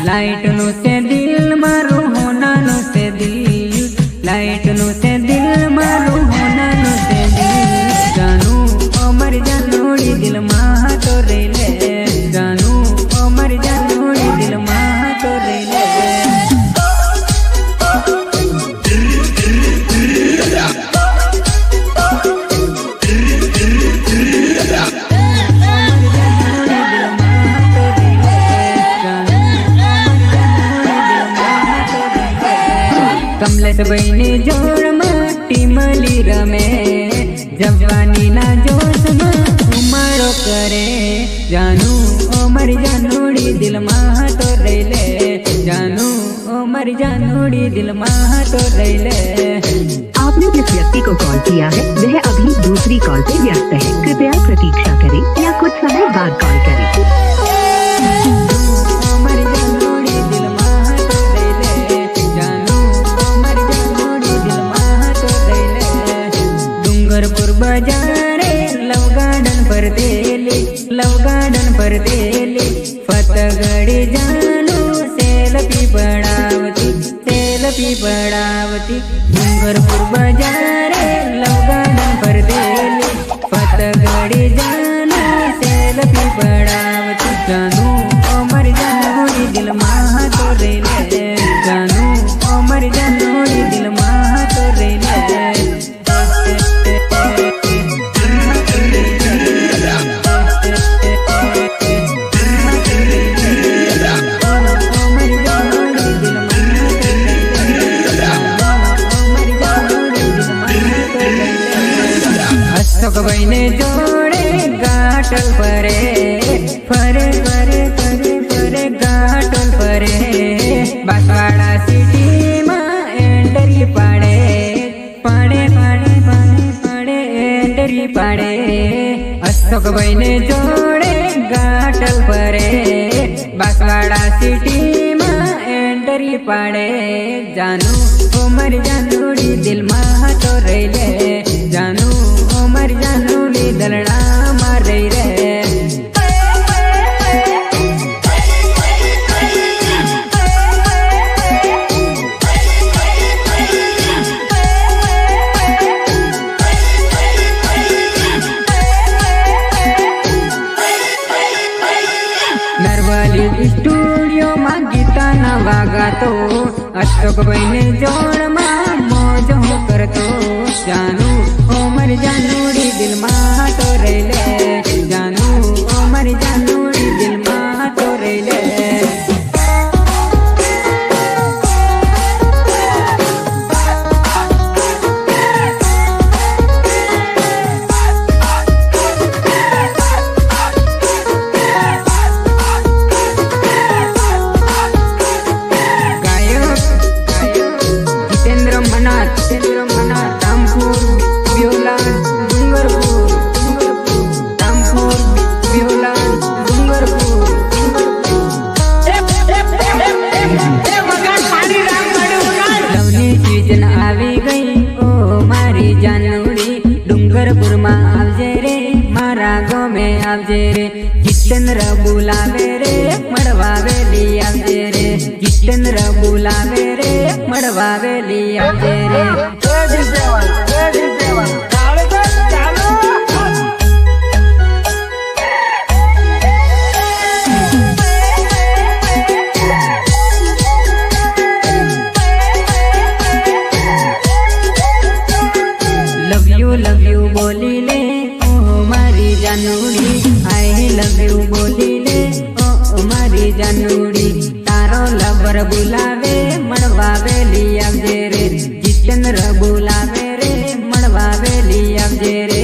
Light नु से दिल मारू होना नु से दिल, लाइट नु से दिल मारू होना नु से दिल। जानू अमर जानोड़ी दिल माह तो रेले, जानू अमर जानोड़ी दिल माह तो रेले। कमलेश बहनी जोड़ माटी मली रमे, जवानी ना जोश में उमरो करे। जानू उमर जानोड़ी दिल माह तो रेले, जानू उमर जानोड़ी दिल माह तो रेले। आपने जिस व्यक्ति को कॉल किया है वह अभी दूसरी कॉल पे व्यस्त है, कृपया प्रतीक्षा करें या कुछ समय बाद कॉल करें। बजारे लव गार्डन पर देले, लव गार्डन पर देले। फतगड़ी जानू सेल्फी बढ़ावती, सेल्फी बढ़ावती। डूंगरपुर बजारे लव गार्डन पर देले, फतगड़ी जानू सेल्फी बढ़ावती। जानू अमर जानोड़ी दिल माह तो रेले, जानू अमर जानोड़ी दिल माह तो रेले। अशोक बहने जोड़े घाटल परे, फरे फरे फरे फरे घाटल परे। बांसवाड़ा सिटी में एंट्री पाड़े, पाड़े पाड़े पाड़े पाड़े एंट्री पाड़े। अशोक बहने जोड़े घाटल परे, बांसवाड़ा सिटी में एंट्री पाड़े। जानू उमर जानोड़ी दिल माह तो रेले, जानू उमर जानोड़ी दलड़ा मार रही रे। नरवाली स्टूडियो में गीता न वागा तो, अशोक बहने जोड़ मां मौज हो कर तो। जानू उमर जानोड़ी दिल माह तो रेले, जानू उमर जानोड़ी दिल माह तो रेले। डूंगरपुर में आवजे रे, मारा गाँव में आवजे रे। जितेंद्र बुलावे रे, मड़वावे ली आवजे रे। जितेंद्र बुलावे रे, मड़वावे ली आवजे रे। लव यू बोली ले ओ मारी जानोड़ी, आई लव यू बोली ले ओ मारी जानोड़ी। तारो लवर बुलावे मड़वावे ली आवजे रे, जितेंद्र बुलावे रे मड़वावे ली आवजे रे।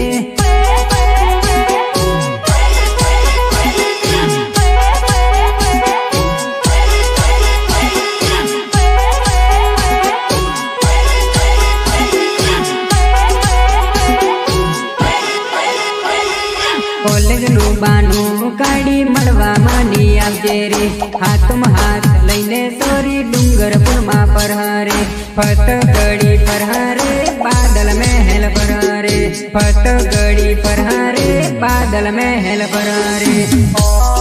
कॉलेज नु बानू काढ़ी मड़वा मानी आवजे रे। हाथ में हाथ लईने सोरी डूंगरपुर मा परहरे। फतगड़ी परहरे बादल महल परहरे, फतगड़ी परहरे बादल महल परहरे।